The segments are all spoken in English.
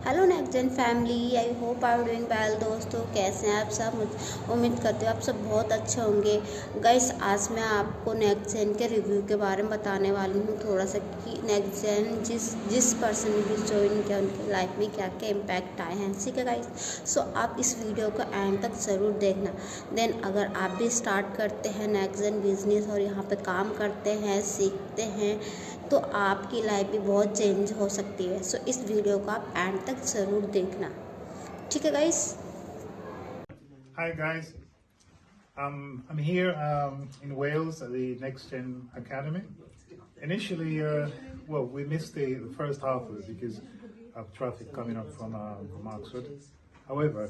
Hello NextGen family, I hope are doing well. दोस्तों, कैसे हैं आप सब? उम्मीद करते हो आप सब बहुत अच्छे होंगे। गाइस, आज मैं आपको नेक्स्टजन के रिव्यू के बारे में बताने वाली हूँ थोड़ा सा कि नेक्स्टजन जिस पर्सन ने भी ज्वाइन किया उनकी लाइफ में क्या क्या इम्पैक्ट आए हैं। ठीक है गाइस, सो आप इस वीडियो को एंड तक ज़रूर देखना। देन अगर आप भी स्टार्ट करते हैं नेक्स्टजन बिजनेस और यहाँ पे काम करते हैं, सीखते हैं, तो आपकी लाइफ भी बहुत चेंज हो सकती है। सो इस वीडियो को आप एंड तक ज़रूर देखना। ठीक है guys. Hi guys, I'm here in Wales at the nextgen Academy. Initially, well, we missed the first half of it because of traffic coming up from Oxford. However,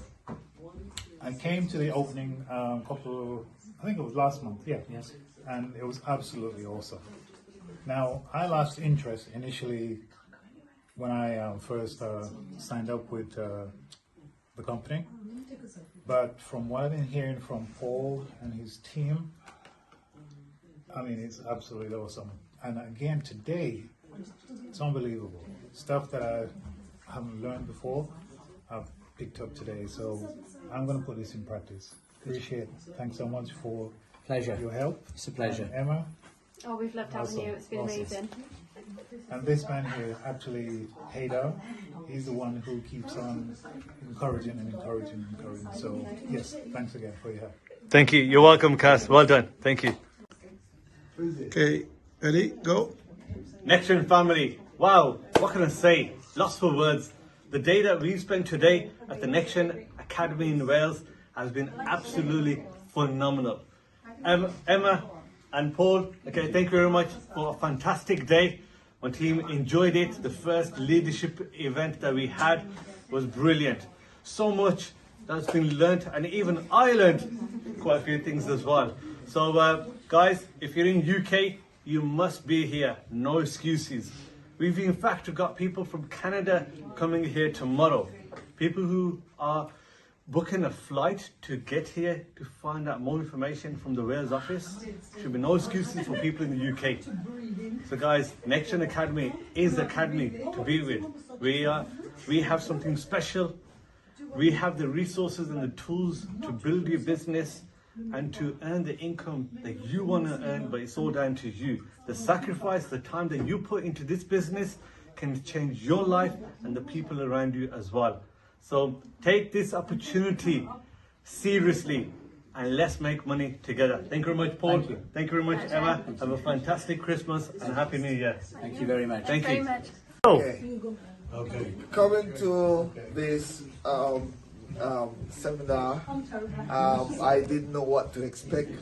I came to the opening I think it was last month, yes, and it was absolutely awesome. Now, I lost interest initially when I first signed up with the company. But from what I've been hearing from Paul and his team, I mean, it's absolutely awesome. And again, today, it's unbelievable. Stuff that I haven't learned before, I've picked up today. So I'm going to put this in practice. Appreciate it. Thanks so much for your help. It's a pleasure. Emma. Oh, we've loved having you. It's been amazing. And this man here, actually, Hader, he's the one who keeps on encouraging and encouraging and encouraging. So, yes, thanks again for your help. Thank you. You're welcome, Cass. Well done. Thank you. Okay, ready? Go. Nextgen family. Wow. What can I say? Lost for words. The day that we spent today at the Nextgen Academy in Wales has been absolutely phenomenal. Emma and Paul, okay, thank you very much for a fantastic day. My team enjoyed it. The first leadership event that we had was brilliant. So much that's been learnt, and even I learned quite a few things as well. So guys, if you're in UK, you must be here. No excuses. We've in fact got people from Canada coming here tomorrow. People who are booking a flight to get here to find out more information from the Wales office. Should be no excuses for people in the UK. So guys, Nextgen Academy is the academy to be with. We have something special. We have the resources and the tools to build your business and to earn the income that you want to earn, but it's all down to you. The sacrifice, the time that you put into this business can change your life and the people around you as well. So take this opportunity seriously and let's make money together. Thank you very much, Paul. Thank you very much, Emma. Have a fantastic Christmas and a Happy New Year. Thank you very much. Thank you. Okay. Coming to this seminar, I didn't know what to expect,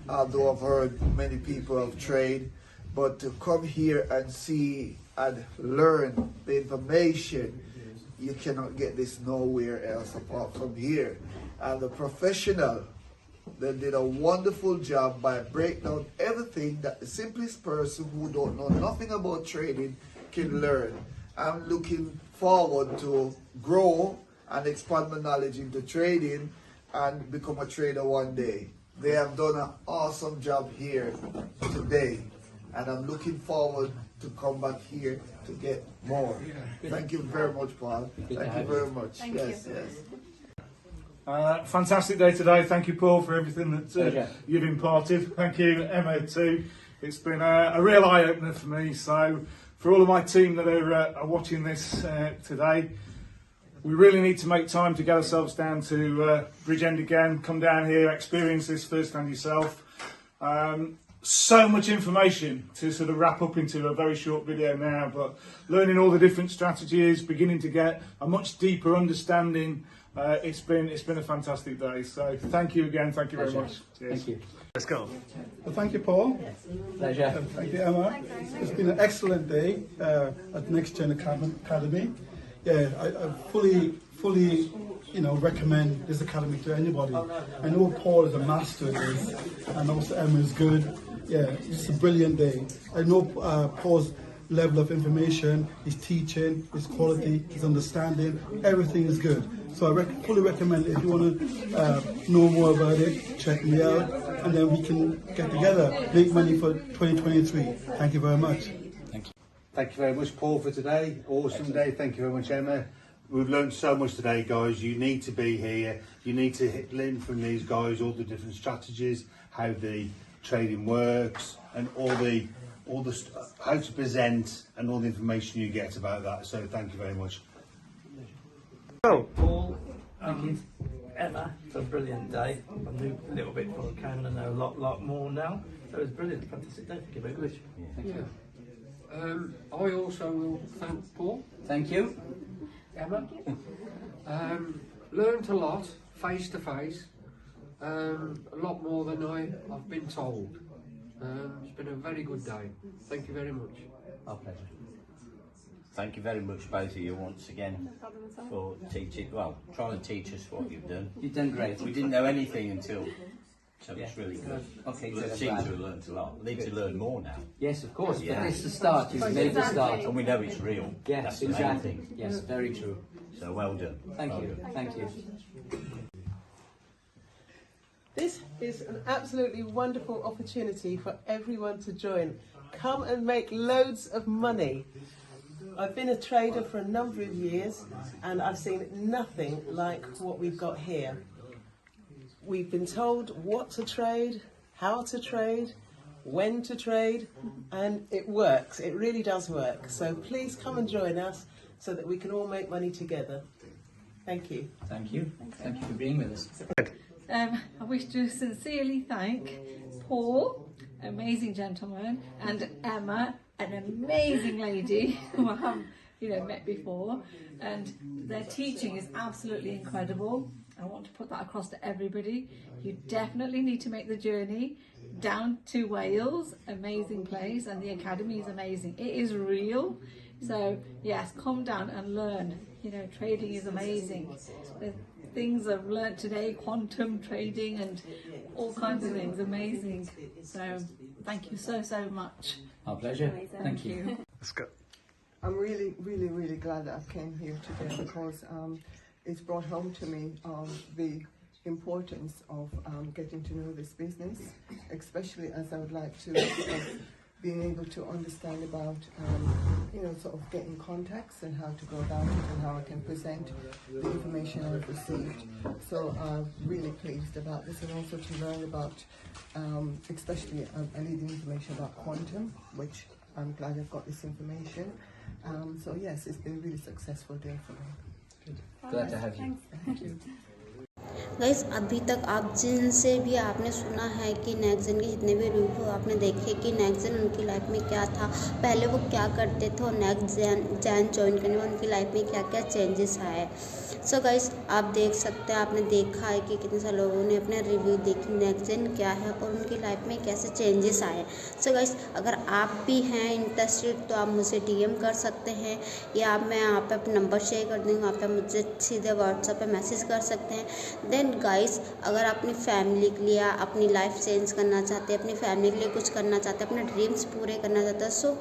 although I've heard many people of trade, but to come here and see and learn the information, you cannot get this nowhere else apart from here. And the professional, they did a wonderful job by breaking down everything that the simplest person who don't know nothing about trading can learn. I'm looking forward to grow and expand my knowledge into trading and become a trader one day. They have done an awesome job here today, and I'm looking forward to come back here to get more. Thank you very much, Paul. Thank you very much. Yes. Fantastic day today. Thank you, Paul, for everything that you've imparted. Thank you, Emma, too. It's been a real eye-opener for me. So for all of my team that are watching this today, we really need to make time to get ourselves down to Bridgend again. Come down here, experience this firsthand yourself. So much information to sort of wrap up into a very short video now, but learning all the different strategies, beginning to get a much deeper understanding. It's been a fantastic day. So thank you again. Thank you very much. Cheers. Thank you. Let's go. Well, thank you, Paul. Pleasure. Thank you, Emma. It's been an excellent day at Nextgen Academy. Yeah, I fully, recommend this academy to anybody. I know Paul is a master at this, and also Emma is good. Yeah, it's a brilliant day. I know Paul's level of information, his teaching, his quality, his understanding, everything is good. So I fully recommend if you want to know more about it, check me out, and then we can get together, make money for 2023. Thank you very much. Thank you. Thank you very much, Paul, for today. Awesome day. Thank you very much, Emma. we've learned so much today, guys. You need to be here. You need to learn from these guys all the different strategies, how the trading works, and all the how to present and all the information you get about that. So thank you very much. Paul, Emma, it's a brilliant day. I knew a little bit before I came and I know a lot more now. So it was brilliant, fantastic day. Thank you very much. Thank you. I also will thank Paul, Thank you. Emma. Learned a lot face to face, a lot more than I've been told. It's been a very good day. Thank you very much. Our pleasure. Thank you very much, both of you, once again, for teaching, well, trying to teach us what you've done. You've done great. We didn't know anything until, so it's really good. Okay, We so that's seem to right. have learned a lot. We need to learn more now. Yes, of course, Yeah. but this is the start. You've made the start. And we know it's real. Yes, That's the main exactly. thing. Yes, very true. So well done. Thank Well you. done. Thank you. This is an absolutely wonderful opportunity for everyone to join. Come and make loads of money. I've been a trader for a number of years and I've seen nothing like what we've got here. We've been told what to trade, how to trade, when to trade, and it works. It really does work. So please come and join us so that we can all make money together. Thank you. Thank you. Thank you for being with us. I wish to sincerely thank Paul, amazing gentleman, and Emma, an amazing lady who I haven't, met before. And their teaching is absolutely incredible. I want to put that across to everybody. You definitely need to make the journey down to Wales, amazing place, and the academy is amazing. It is real. So yes, come down and learn. Trading is amazing. The things I've learnt today, quantum trading and all kinds of things, amazing. So thank you so much. Our pleasure. Thank you. Let's go. I'm really glad that I came here today because it's brought home to me the importance of getting to know this business, especially as I would like to being able to understand about sort of getting contacts and how to go about it and how I can present the information I've received. So I'm really pleased about this, and also to learn about especially I need the information about quantum, which I'm glad I've got this information. So yes, it's been a really successful day for me. Glad to have you. Thank you. Guys अभी तक आप जिनसे भी आपने सुना है कि नेक्सजन के जितने भी रिव्यू आपने देखे कि नेक्सजन उनकी लाइफ में क्या था, पहले वो क्या करते थे और नेक्सजन ज्वाइन करने में उनकी लाइफ में क्या क्या चेंजेस आए। सो गाइस आप देख सकते हैं, आपने देखा है कि कितने सारे लोगों ने अपने रिव्यू देखी नेक्सजन क्या है और उनकी लाइफ में कैसे चेंजेस आए। सो गाइस अगर आप भी हैं इंटरेस्टेड तो आप मुझे डीएम कर सकते हैं या मैं यहाँ पे अपना नंबर शेयर कर दूँगी, वहाँ पे मुझे सीधे व्हाट्सएप पे मैसेज कर सकते हैं। देन गाइस अगर अपनी फैमिली के लिए अपनी लाइफ चेंज करना चाहते हैं, अपनी फैमिली के लिए कुछ करना चाहते हैं, अपने ड्रीम्स पूरे करना चाहते हैं, सो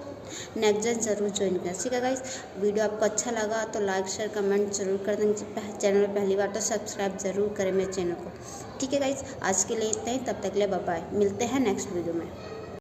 नेक्सजन ज़रूर ज्वाइन करें। ठीक है गाइस, वीडियो आपको अच्छा लगा तो लाइक शेयर कमेंट जरूर कर देंगे। चैनल पर पहली बार तो सब्सक्राइब ज़रूर करें मेरे चैनल को। ठीक है गाइस, आज के लिए इतना ही, तब तक के लिए बाय बाय, मिलते हैं नेक्स्ट वीडियो में।